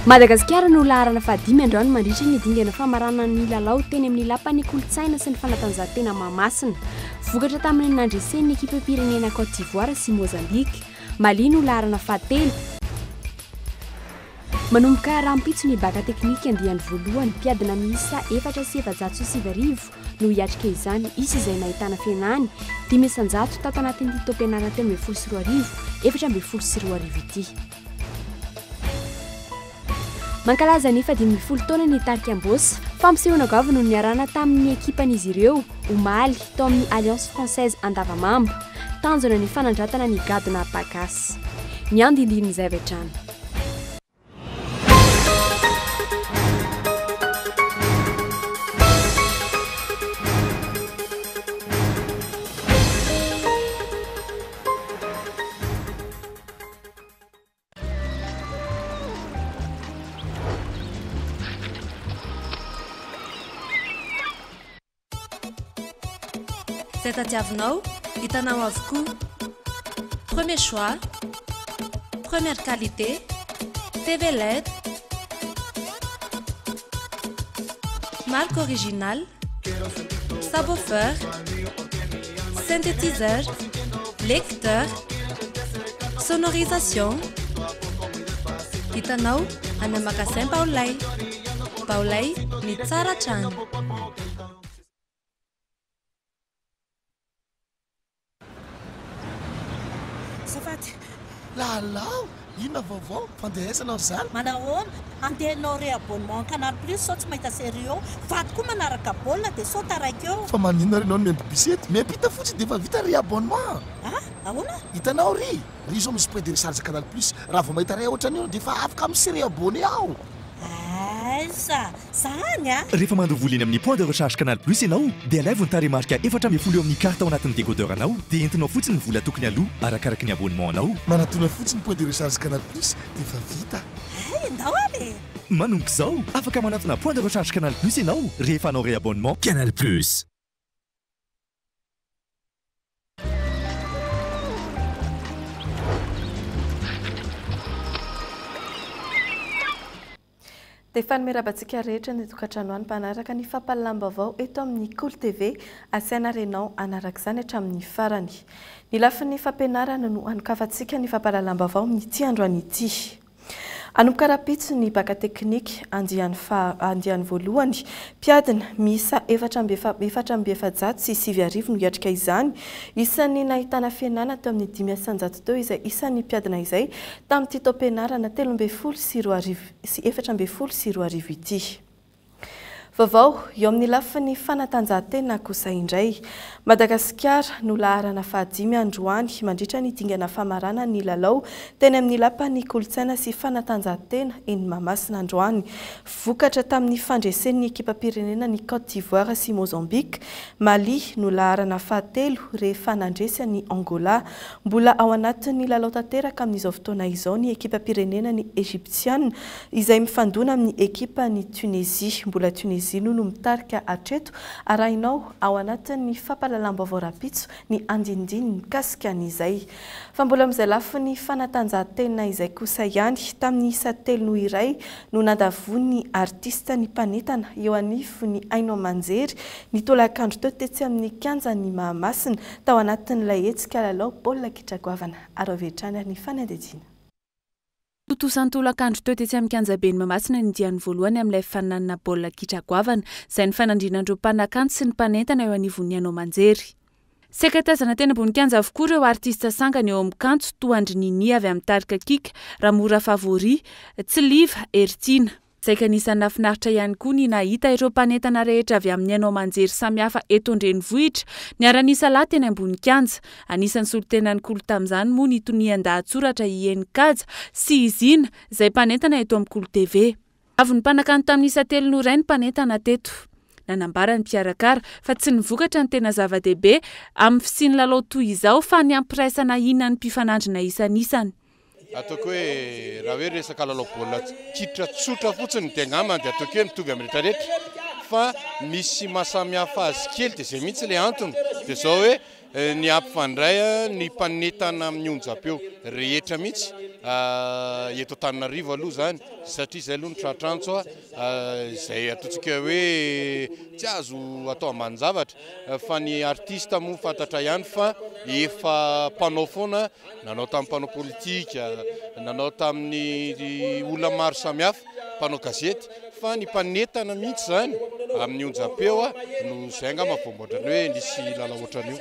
Madagasikara no laharana fahadimy androany mandritra ny dingana famarana ny lalao teny amin'ny lapan'ny kolontsaina sy ny fanatanjahantena Mahamasina. Vokatra tamin'ny nandresen'ny ekipa pirenena Côte d'Ivoire sy Mozambique. Mali no laharana fahatelo. Manomboka rampitso ny baka teknika andiany voalohany mpiadina miisa 4,780 no hiatrika izany isa izay nahitana fianany 500 tato anatin'ny taom-pianarana 2024 2024 ity. Mankalaza ny 10 taona ny Tarika Ambosy, fampisehoana gava no niarana tamin'ny ekipan'izy ireo omaly tao amin'ny Alliance Française Andavamamba, tanjona ny fanandratana ny gadona Bakasy. Ny andindiny izay vetrano. C'est tadiavinao, hitanao avokoa. Premier choix, première qualité, TV LED, marque originale, subwoofer, synthétiseur, lecteur, sonorisation. Hitanao any magasin Baolay. Baolay ny tsara trano. Lalao, ina vaovao fandehasanao zany. Manahoana andehanao re abonnement Canal Plus sao tsy mahita série vaty koa manaraka baolina dia sao taraiky eo. Fa maninona renao no membibisety miampita fotsiny dia efa vita re abonnement. Ahoana? Hitanao ry zao misy point de recharge Canal Plus raha vao mahita ray ohatrany dia efa afaka amin'ny série abonné ao. Zany rehefa mandovoliny amin'ny point de recharge Canal Plus ianao dia alaivony taremarika 410 amin'ny carte ao anatin'ny décodeur anao dia entinao fotsiny ny vola tokony aloha arakaraka ny abonnement anao. Manatona fotsiny point de recharge Canal Plus dia efa vita. Ndao ale Manomboka izao afaka manatona point de recharge Canal Plus ianao rehefa anao réabonnement Canal Plus. Dia mirabantsika rehetra ny tokantrano any mpanaraka ny fampalalambavao eto amin'ny Cool TV asiana renao anaraka izany hatramin'ny farany. Ny lafin'ny fampianarana no anokavantsika ny fampalalambavao amin'ity androany ity. Anomboka rapitso ny baka teknika andiany voalohany mpiadina miisa 4,780 sy 7,000 no hiatrika izany. Isan'ny nahitana fianana teo amin'ny 500 teo izay isan'ny mpiadina izay tamin'ity taom-pianarana 13 sy 14 sy 14 ity. Vaovao eo amin'ny lafin'ny fanatanjahantena kosa indray. Madagasikara no laharana fahadimy androany mandritra ny dingana famarana ny lalao teny amin'ny lapan'ny kolontsaina sy fanatanjahantena eny Mahamasina androany. Vokatra tamin'ny fandresen'ny ekipa pirenena ny Côte d'Ivoire sy Mozambique. Mali no laharana fahatelo rehefa nandresy ny Angola. Mbola ao anatin'ny lalao tanteraka amin'izao fotoana izao ny ekipa pirenena ny Egyptienne izay mifandona amin'ny ekipa ny Tunisie. Mbola Tunisie no mitarika hatreto arahinao ao anatin'ny fampalalambavao rapitso ny andindiny mikasika an'izay. Fa mbola amin'izay lafin'ny fanatanjahantena izay kosa ihany tamin'ny isa telo no iray no nandavon'ny artista ny mpanetana eo anifo ny Aino Manjery ny tolakandro teo tetsy amin'ny kianja ny Mahamasina tao anatin'ilay hetsika lalao baolina kitra goavana aravetrany ny fanadidina. Tolakandro teo tetsy amin'ny kianjabeny Mahamasina ny diany voalohany amin'ilay fananana baolina kitra goavana izay ny fanandrinandreo mpanakanto sy ny mpanentana eo anivon'ny Aino Manjery. Sekatazana tena ambony kianja avokoa ireo artista sangany eo amin'ny kanto toandry Nini avy amin'ny Tarika Kika, Ramora Favori, Tsiliva Ertina. Izay ka anisan'ny nafinaritra ihany koa ny nahita ireo mpanentana rehetra avy amin'ny Aino Manjery samihafa eto an-drenivohitra niara-nisa lahy teny ambony kianja. Anisan'ny solotenan'ny kolo tamin'izany moa ny tonian-dahatsoratra Ieny Kaja sy Izina izay mpanentana eto amin'ny Cool TV. Avy ny mpanakanto tamin'ny isa telo no iray ny mpanentana teto. Nanambara ny mpiarakara fa tsy nivokatra ny tena zava-dehibe amin'ny fisiany lalao toy izao fa ny ampiraisana inona ny mpifanandrina isan'isany. Ataoko hoe raha hoe resaka lalao baolina kitra tsotra fotsiny dia angamba dia ataoko hoe mitovy amin'ny rehetrarehetra fa misy mahasamihafa azy kely dia izay mihitsy ilay antony dia izao hoe ny ampifandray ny mpanetana amin'ny onjam-peo rehetra mihitsy eto Antananarivo aloha zany satria zay aloha nitratrantso zay ataontsika hoe tsy azo atao ambanin-javatra fa ny artiste moa fantatra ihany fa efa mpanao foana nanao tamin'ny mpanao politika nanao tamin'ny olona maro samihafa mpanao gazety fa ny mpanetana mihitsy zany amin'ny onjam-peo no zay angamba voamboatrany hoe nisy lala ohatran'io.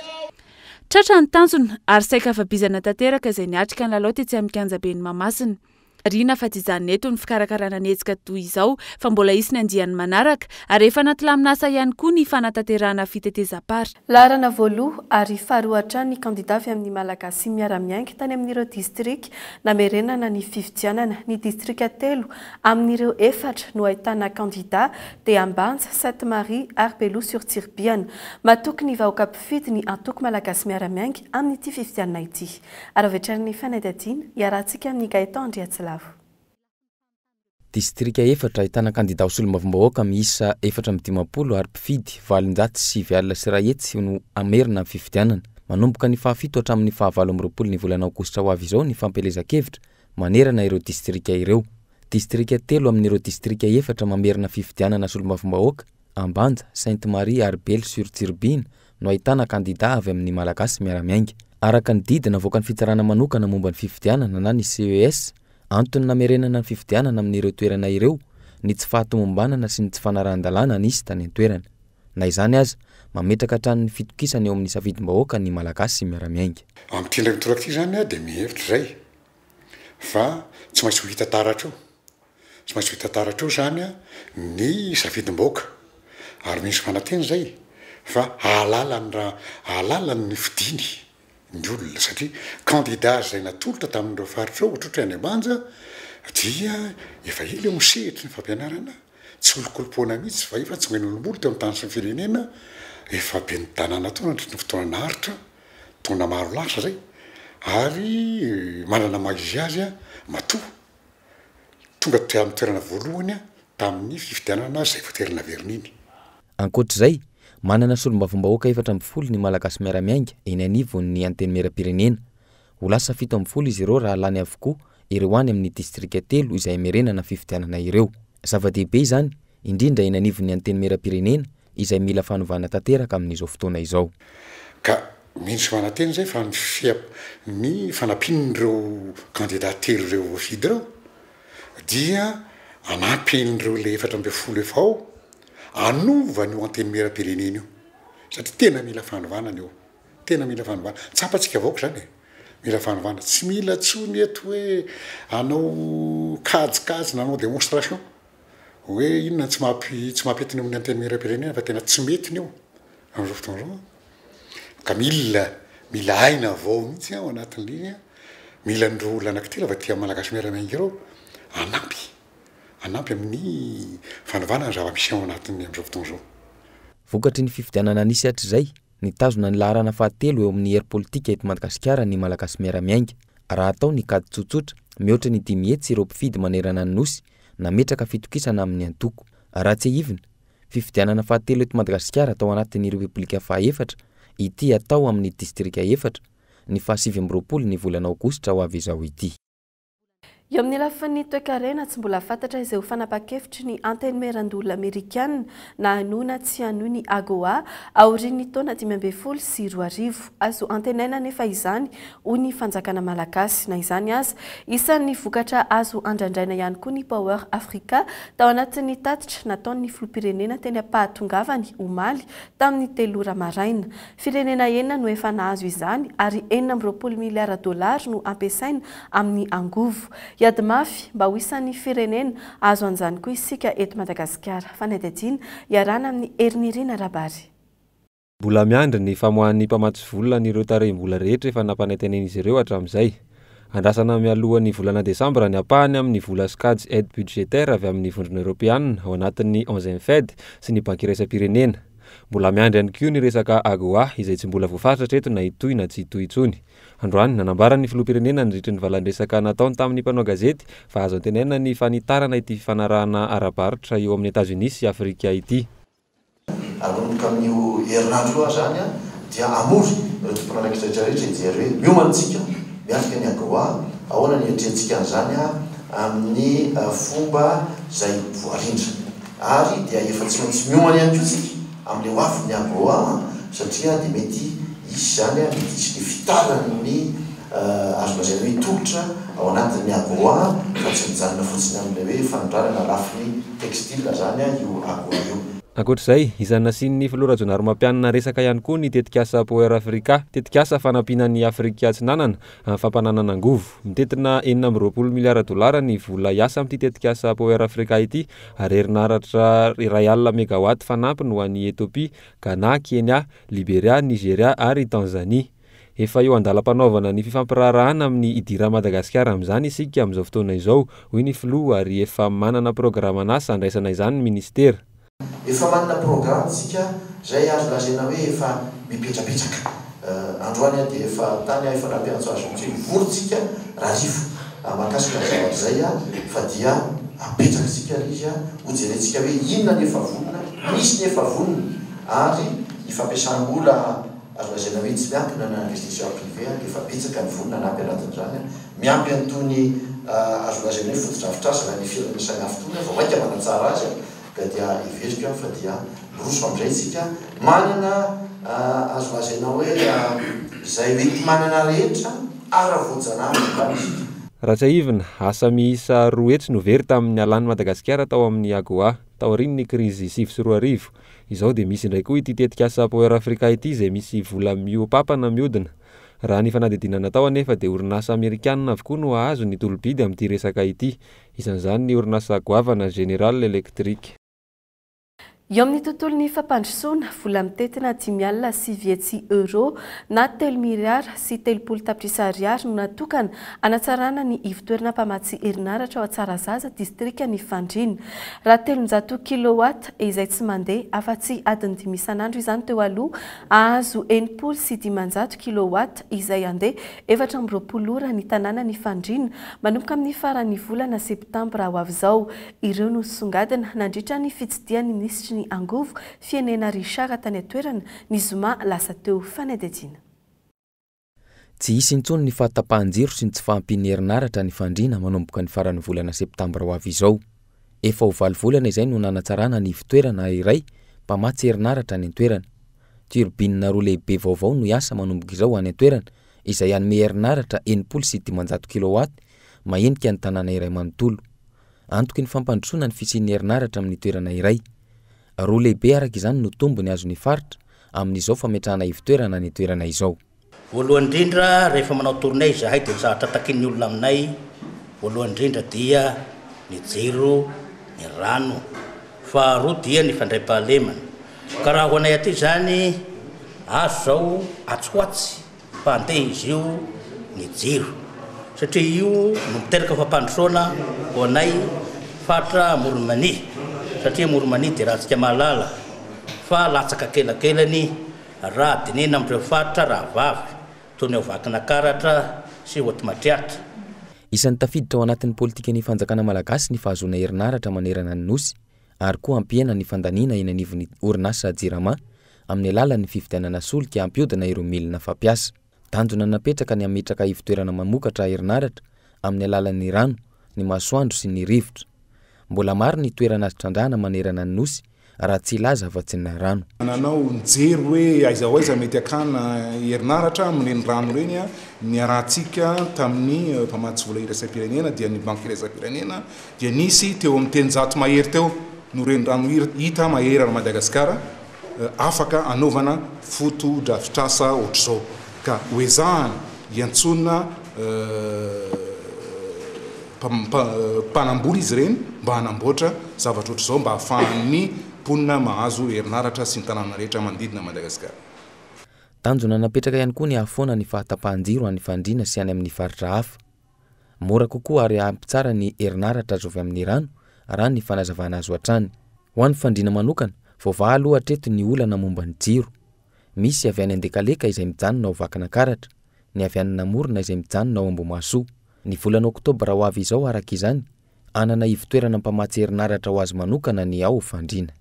Tratra ny tanjona ary saika afabizana tanteraka izay niatrika ny lalao tetsy amin'ny kianjabeny Mahamasina. Riana fa tizany eto ny fikarakarana netsika toy izao fa mbola isy ny andiany manaraka ary efa natolaminasa ihany koa ny fanatanterahana fitetezam-pary. Laharana voaloha ary faharoatra ny kandida avy amin'ny Malagasy miara-miainga tany amin'ireo distrika namerenana ny fifidianana ny distrika 3 amin'ireo 4 no ahitana kandida dia Ambanja, Sainte-Marie ary Beloha-sur-Tirbiana. Matoky ny vahoaka mpifidy ny antoko Malagasy miara-miainga amin'ity fifidianana ity. Ary vetrarany fanadadiana iarahantsika amin'ny Gaëtan Andriatsila. Distrika 4 ahitana kandida ho solombavambahoaka miisa 450 ary mpifidy 709 sy iray hetsy no amerina amin'ny fifidianana. Manomboka ny fahafito hatramin'ny fahavalo amby roapolo ny volana aogositra ho avy izao ny fampelezan-kevitra manerana ireo distrika ireo. Distrika 3 amin'ireo distrika 4 mamerina fifidianana solombavambahoaka Ambanja, Sainte-Marie ary Beloha-sur-Tirbiana no ahitana kandida avy amin'ny Malagasy miara-miainga. Araka ny didina avoaka ny fitsarana manokana momba ny fifidianana na ny CES, antony namerenana ny fifidianana amin'ireo toerana ireo ny tsy fahatomombanana sy ny tsy fanarahan-dalàna nisy tany an-toerana. Na izany aza, mametraka hatrany ny fitokisana eo amin'ny safidim-bahoaka ny Malagasy miara-miainga. Amin'ity indray mitoraka ity zany dia mihevitra zay fa tsy maintsy ho hita taratra eo. Tsy maintsy ho hita taratra eo zany ny safidim-bahoaka ary misy fananteny zay fa alalany ny fidiny ny olona satria kandida zay natolotra tamin'ireo faritra eo ohatrotra any Ambanja dia efa ela mosehitry ny fampianarana tsy olokolopona mihitsy fa efa tsy mena olombolo teo amin'ny tany sy ny firenena efa be ny tanàna tao nandritra ny fotoana naharitra tona maro lasa zay ary manana mahizy azy matoa tonga amin'ny toerana voalohany tamin'ny fifidianana zay voaterina verininy. Ankoatr'izay, manana solombavambahoaka 410 ny Malagasy miara-miainga eny anivon'ny anteny miara-pirenena. Ho lasa 710 izy ireo raha lany avokoa ireo any amin'ny distrika 3 izay merenana fifidianana ireo. Zava-dehibe izany indrindra eny anivon'ny anteny miara-pirenena izay mila fanovana tanteraka amin'izao fotoana izao. Ka misy fananteny zay fa ny fanampin'ireo kandida 3 ireo voafidy ireo dia anampin'ireo le 410 efa ao anovany io anteny miara-pirenena io satria tena mila fanovanana io, tena mila fanovana. Tsapatsika vaoaka zany mila fanovana, tsy mila tsony eto hoe anao kajikajy nanao démonstration hoe inona tsy mampetiny amin'ny anteny miara-pirenena fa tena tsy mety io amin'izao fotoana izao. Ka mila aina avao mihitsy ao anatin'iny mila ndro olona anankitelo avy aty Malagasy miara-miainga ireo anampy amin'ny fanovana ny zava-misy ao anatin'ny amin'izao fotoana izao. Vokatry ny fifidianana nisy hatr'izay nitazona ny laharana fahatelo eo amin'ny hery politika eto Madagasikara ny Malagasy miara-miainga. Raha atao ny kady tsotsotra mihoatra ny 5 hetsy ireo mpifidy manerana ny nosy nametraka fitokisana amin'ny antoko. Raha tsy hivina, fifidianana fahatelo eto Madagasikara atao anatin'ny Repoblika faha-4 ity atao amin'ny distrika 4 ny faha-9 amby roapolo ny volana aogositra ho avy izao ity. Eo amin'ny lafin'ny toe-karena tsy mbola fantatra izay ho fanapa-kevitry ny anteny merandolona Amerikana na hanoina tsy hanohy ny AGOA aorian'ny taona 2010 sy 2020. Azo antenaina nefa izany ho ny fanjakana malagasy. Na izany aza, isan'ny vokatra azo andraindraina ihany koa ny Power Africa tao anatin'ny tatitra nataon'ny filoham-pirenena teny ampahatongavany omaly tamin'ny 3 ora maraina. Firenena enina no efa nahazo izany ary 420 miliara dolary no ampiasaina amin'ny angovo. Iady mafy mba ho isan'ny firenena azo anjany koa isika eto Madagasikara. Fanadadiana iarana amin'ny Erinirina Rabary. Mbola miandry ny famoahan'ny mpamatsy vola n'ireo tarehim-bola rehetra efa nampanentenen'izy ireo hatramin'izay. Andrasana mialohan'ny volana Desambra ny apahany amin'ny vola skady aide budgétaire avy amin'ny vondrona Europeanina ao anatin'ny 11 Fed sy ny banky iraisam-pirenena. Mbola miandry ihany koa ny resaka AGOA izay tsy mbola voafaritra eto na itoy na tsy itoy intsony. Androany nanambarany filoham-pirenena nandritra ny valan-dresaka nataony tamin'ny mpanao gazety fa azo antenaina ny fanitarana ity fanarahana ara-barotra eo amin'ny États-Unis sy Afrika ity. Anomboka amin'io herinandro zany dia amory ireo tompon'anakitra rehetra ijery hoe miomantsika miaraka ny AGOA ahoana ny etrentsika an'izany amin'ny fomba zay voarindra ary dia efa tsy maintsy miomany ihany koa tsika amin'ny hoafin'ny agroa satria dia mety izy zany mety isy ny fitarany ny azo lazaina hoe tongotra ao anatin'ny agroa fa tsy mijanona fotsiny amin'ilay hoe fanondrarana lafiny textile zany io agroa io. Ankoatr'izay izany nasian'ny filora jonary mampianina resaka ihany koa ny tetikasa Power Africa, tetikasa fanampiana ny Afrika Atsinanana amin'ny fampananana angovo. Mitetina 420 miliara dolara ny vola iasa amin'ity tetikasa Power Africa ity ary herinaratra iray alina megawatt fanampiny ho an'ny Ethiopia, Ghana, Kenya, Liberia, Nigeria ary Tanzania. Efa eo andalam-panaovana ny fifampirarahana amin'ny idira Madagasikara amin'izany isika amin'izao fotoana izao, hoy ny filoha ary efa manana programan'asa andraisana izany ny ministera. Efa manana programme sika zay azo lazaina hoe efa mipetrapetraka. Androany dia efa tany efa nampiantso azo hoe vorontsika rarivo mahakasika zavatra zay fa dia apetraka sika izy ho jerentsika hoe inona ny efa vonona, misy ny efa vonona ary ifampiasan'olona azo lazaina hoe tsy miampina na investisseur privé efa betsaka ny vonona anampy anatin'izany miampy an'itony azo lazaina hoe fotodrafitrasa na ny fiainana samihafa tony fa maika manatsara azy ka dia iverika fa dia roso amin'izay tsika manana azo lazaina hoe zay mety manana rehetra ara-vojanahary. Raha tsy ahivina, asa miisa 2 hetsy no very tamin'ny alan'ny Madagasikara tao amin'ny Agoa tao aorian'ny krizy 7 izao dia misy indray koa ity tetikasa Power Africa ity izay misy vola miopapana miodina. Raha ny fanadidina natao anefa dia orinasa Amerikanina avokoa no ahazo ny tolobidy amin'ity resaka ity, isan'izany ny orinasa goavana General Electric. Eo amin'ny tontolon'ny fampandrosoana vola mitetina 5,7 euro na 3 miliara sy 30 tapitrisa ariary no natokana anatsarana ny ivitoerana mpamatsy herinaratra ao Tsarazaza distrika ny Fandrina. Raha 300 kilowatt izay tsy mandeha afa-tsy adiny 5 isan'andro izany teo aloha ahazo 80 sy 500 kilowatt izay andeha 420 ora ny tanàna ny Fandrina manomboka amin'ny faran'ny volana septambra ho avy izao. Ireo no songadina nandritra ny fitsidihan'ny ministry ny angovo fienena Richard tany atoerana ny zoma lasa teo fanadihadiana. Tsy hisy intsony ny fahatapahan-jiro sy ny tsy fahampiany herinaratra ny Fandrina manomboka ny faran'ny volana septambra ho avy izao. Efa ho 8 volana izay no nanatsarana ny fitoerana iray mpamatsy herinaratra ny antoerana. Turbine roa lehibe vaovao no iasa manomboka izao any antoerana izay hanome herinaratra 80 sy 500 kilowatt mahenika ny tanàna iray manontolo. Antoky ny fampandrosoana ny fisian'ny herinaratra amin'ny toerana iray. Roa lehibe araka izany no tombony azon'ny faritra amin'izao fametrahana ivitoerana ny toerana izao. Voalohany indrindra rehefa manao tournée zahay dia zahatra takin'ny olona aminay. Voalohany indrindra dia ny jiro, ny rano, faharoa dia ny fandray-pahalemana. Ka raha ho anay aty zany azo zao atsoatsy fa andeha izy io ny jiro satria io no miteraka fampandrosoana ho anay fatra Moromania. Satria Moromania dia raha tsika mahalala fa latsaka kelakelany raha dinena amin'ireo faritra raha vavy toy ny vakina karatra sy Hoatimatriatra. Isan'ny tafiditra ao anatin'ny politikan'ny fanjakana malagasy ny fahazoana herinaratra manerana ny nosy ary koa ampiana ny fandaniana eny anivon'ny orinasa Jirama amin'ny alalan'ny fifidianana solika ampiodina ireo milina fampiasa. Tanjona napetraka ny ametraka ivitoerana mamokatra herinaratra amin'ny alalan'ny rano, ny masoandro sy ny rivotra. Mbola maro ny toerana azo trandrahana manerana ny nosy raha tsy ilaza afa-tsy ny rano. Nanao nijery hoe aiza ho aiza mety akana herinaratra amin'ireny rano ireny ny arahantsika tamin'ny mpamatsy vola iraisam-pirenena dia ny banky iraisam-pirenena dia nisy teo amin'ny 10 mahery teo no reny rano hita mahery ary Madagasikara afaka anaovana foto-drafitrasa ohatr'izao ka hoezahana hiantsonana mpanamboly izy ireny mba hanamboatra zavatra ohatr'izao mba hahafahan'ny mponina mahazo herinaratra sy ny tanàna rehetra manodidina Madagasikara. Tanjona napetraka ihany koa ny ahafoana ny fahatapahan-jiro any Fandrina sy any amin'ny faritra hafa. Mora kokoa ary ampy tsara ny herinaratra azo avy amin'ny rano raha ny fanazavana azo hatrany. Ho an'ny Fandrina manokana, vaovao aloha hatreto ny olana momba ny jiro. Misy avy any Andekaleka izay mijanona ao Vakina Karatra, ny avy any Namorona izay mijanona ao Ambomasoa. Ny volana Oktobra ho avy izao araka izany, anana ivitoerana mpamatsy herinaratra ho azy manokana ny ao Fandrina.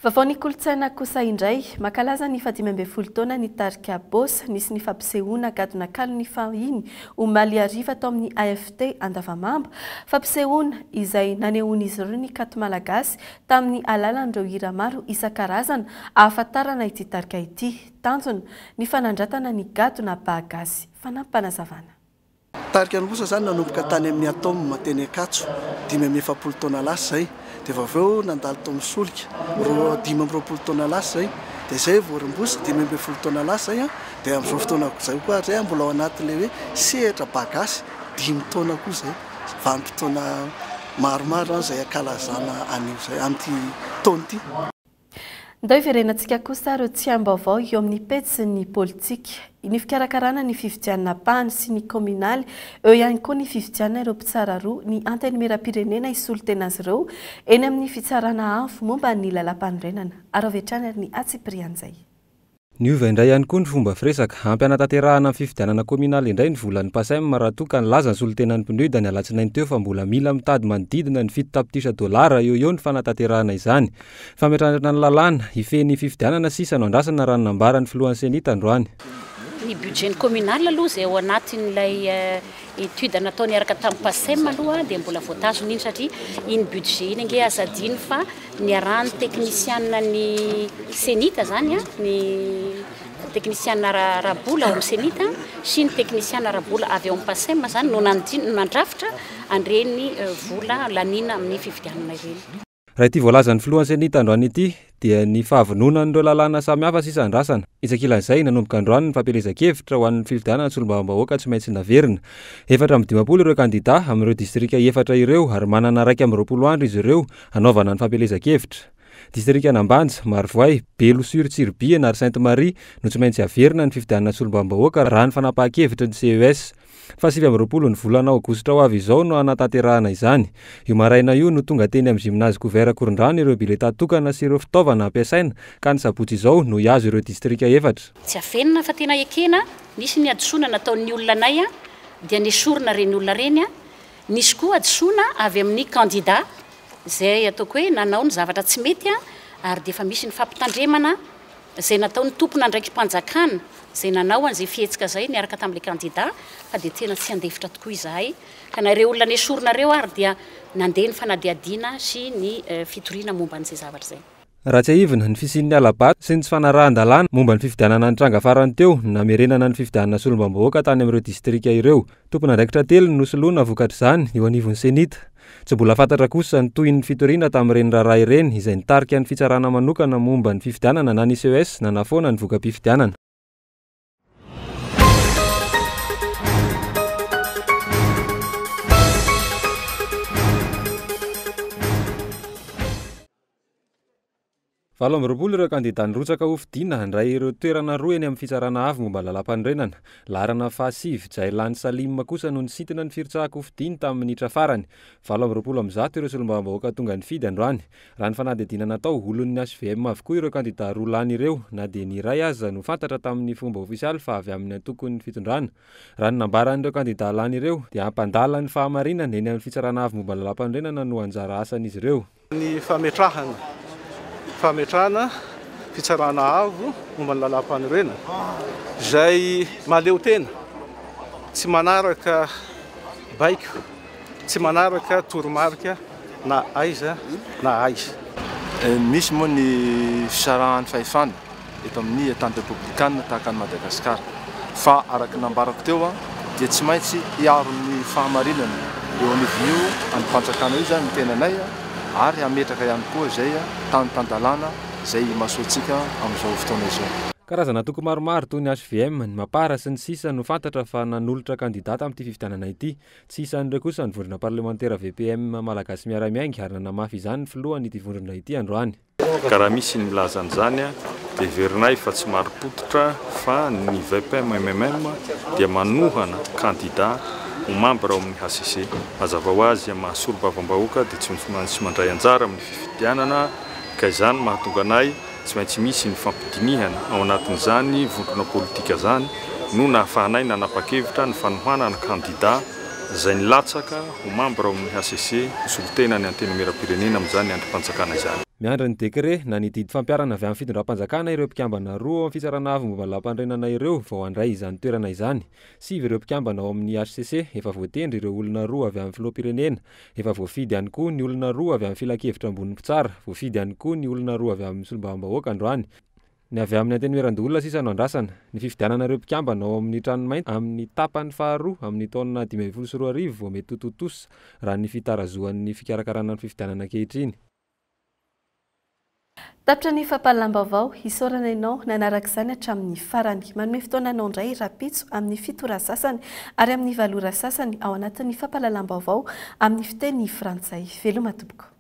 Vaovao ny kolontsaina kosa indray makalaza ny 15 taona ny tarika bos nisy ny fampisehoana gadona kalony fahiny omaly ariva tao amin'ny AFT Andavamamba fampisehoana izay nanehoan'izy ireo ny katy malagasy tamin'ny alalan'ireo hira maro isan-karazana ahafantarana ity tarika ity tanjona ny fanandratana ny gadona bagasy fanampanazavana. Tarika ny kosa zany nanomboka tany amin'ny atome mateny Akatso 570 taona lasa zay dia vaveo nandalo tao misolika 520 taona lasa zay dia zay voarimbosa 520 taona lasa zay dia amin'izao fotoana zay koa zay mbola ao anatin'le hoe sehatra bagasy 5 taona koa zay vanim-potoana maromaro zay akalazana anio zay amin'ity taona ity. Ndao iverenantsika kosa ireo tsiam-baovao eo amin'ny pejy ny politika ny fikarakarana ny fifidianana pahany sy ny kominaly eo ihany koa ny fifidianana ireo mpitsara roa ny antenimieram-pirenena isolo tena azy ireo eny amin'ny fitsarana afo momba ny lalam-panorenana ary avetrany ny Atsiprianzay. Niova indray ihany koa ny fomba firesaka ampy anatanterahana amin'ny fifidianana kominaly indray ny volan'ny Pasemma raha toa ka nilaza ny solon-tenan'ny mpinoda ny alatsinainy teo fa mbola mila mitady manodidina ny $7 eo ny fanatanterahana izany. Fametrahana ny lalàna ifehy fifidianana sisa no andrasana raha nambaran'ny filohan'ny senita androany. Ny budget communal aloha zay ao anatin'ilay étude nataony araka tamin'ny Pasemma aloha dia mbola voatazona iny satria iny budget iny ange azadiny fa ny arahany teknisianina ny senita zany ny teknisianina rabola ao amin'ny senita sy ny teknisianina rabola avy ao amin'ny Pasemma zany no nandrafitra andreny vola lanina amin'ny fifidianana ireny. Raha ity voalazan'ny filohan'ny senita androany ity dia ny fahavononan'ireo lalàna samihafa sisa andrasana. Isakilan'izay nanomboka androany ny fampielezan-kevitra ho an'ny fifidianana solombavambahoaka tsy maintsy naverina. 420 ireo kandida amin'ireo distrika 4 ireo ary manana 120 andro izy ireo hanaovana ny fampielezan-kevitra. Distrika Anambanja, Marivoay, Belo sur Tsiribihana ary Sainte-Marie no tsy maintsy averina ny fifidianana solombavambahoaka raha ny fanapahan-kevitra ny CES. Fa 20 ny volana aogositra ho avy izao no anatanterahana izany. Io maraina io no tonga teny amin'ny gymnase Gouvert Korondrano ireo bileta tokana sy ireo fitaovana ampiasaina ka ny sabotsy izao no hiazo ireo distrika 4. Tsy afenina fa tena ekena, nisy ny adisona nataon'ny olona anay dia nesorina reny olona reny nisy koa adisona avy amin'ny candidat zay ataoko hoe nanao ny zavatra tsy mety ary dia efa misy ny fampitandremana zay nataon'ny tompona ndraiky mpanjakana zay nanao an'izay fihetsika zay niaraka tamin'ilay candidat fa dia tena tsy andefitra tokoa izahay ka nareo olona nesorinareo ary dia nandeha ny fanadiadiana sy ny fitoriana momba an'izay zavatra zay. Raha tsy ahivina ny fisian'ny alabato sy ny tsy fanarahan-dalàna momba ny fifidianana ny tranga farany teo namerenana ny fifidianana solombavambahoaka tany amin'ireo distrika ireo. Tompona andraikitra telo no nosoloana vokatra izany eo anivon'ny senita. Tsy mbola fantatra kosa ny toy ny fitoriana tamin'ireny raharaha ireny izay nitarika ny fitsarana manokana momba ny fifidianana na ny CES na nafoana ny vokam-pifidianana. Valo amby roapolo ireo kandida nirotsaka ho fidiana handray ireo toerana roa eny amin'ny fitsarana avy momba lalam-panorenana. Larana fahasivy Jailany Salim kosa no nisintina ny firotsahako ho fidiana tamin'ny minitra farany. 720 ireo solombavambahoaka tonga nifidy androany. Raha ny fanadihadiana natao olon'ny HVM avokoa ireo kandida roa lany ireo na dia ny iray aza no fantatra tamin'ny fomba ofisialy fa avy amin'ny antokony fitondrana. Raha ny nambaran'ireo kandida lany ireo dia hampandala ny fahamarinana eny amin'ny fitsarana avy momba lalam-panorenana no anjara asan'izy ireo. Ny fametrahana fitsarana avo momba ny lalam-panorenana zay maleo tena tsy manaraka baiko tsy manaraka toromarika na aiza na aiza. Misy moa ny fisarahan'ny fahefana eto amin'ny tany republikana tahaka ny Madagasikara fa araka nambarako teo dia tsy maintsy hiaro ny fahamarinana eo anivon'io any-panjakana io zany ny tenanay ary ametraka ihany koa zay tany tandalana zay mahasoantsika amin'izao fotoana izao. Karazana toko maromaro toy ny HVM, ny mapara sy ny sisa no fantatra fa nanolotra kandidata amin'ity fifidianana ity. Tsy isan'ireo kosa ny vondrona parlementaire VPM malagasy miara-miainga ary nanamafy izany ny filohan'ity vondrona ity androany. Karaha misy ny milazany zany dia verinay fa tsy marim-pototra fa ny VPM MMM dia manohana kandida ho membre ao amin'ny HCC. Mazava ho azy mahasolo-bavambahoaka dia tsy maintsy mandray anjara amin'ny fifidianana ka izany mahatonga anay tsy maintsy misy ny fampidinihana ao anatin'izany vondrona politika zany no nahafahanay nanapa-kevitra ny fanohanana kandida izay nilatsaka ho membre ao amin'ny HCC solotena ny antenimieram-pirenena amin'izany androm-panjakana izany. miandra ny dekret na nididy fampiarana avy amin'ny fitondram-panjakana ireo mpikambana roa amin'ny fitsarana avy momba lampanrenana ireo vao handray izany toerana izany sy ireo mpikambana ao amin'ny HCC efa voatendry ireo olona roa avy amin'ny filoham-pirenena efa voafidy ihany koa ny olona roa avy amin'ny filakevitra ambony mpitsara voafidy ihany koa ny olona roa avy amin'ny solombavambahoaka androany ny avy amin'ny anteneran-dolona sisa no andrasana ny fifidianana ireo mpikambana ao amin'ny tranomainty amin'ny tapany faharoa amin'ny taona 2024 vao mety totosa raha ny fitarazoan'ny fikarakarana ny fifidianana ankehitriny. Tapitra ny fampahalalam-baovao hisorana ianao nanaraka izany hatramin'ny farany manome fotoananao indray rapitso amin'ny fitora sasany ary amin'ny valora sasany ao anatin'ny fampahalalam-baovao amin'ny fiteny frantsay veloma tompoko.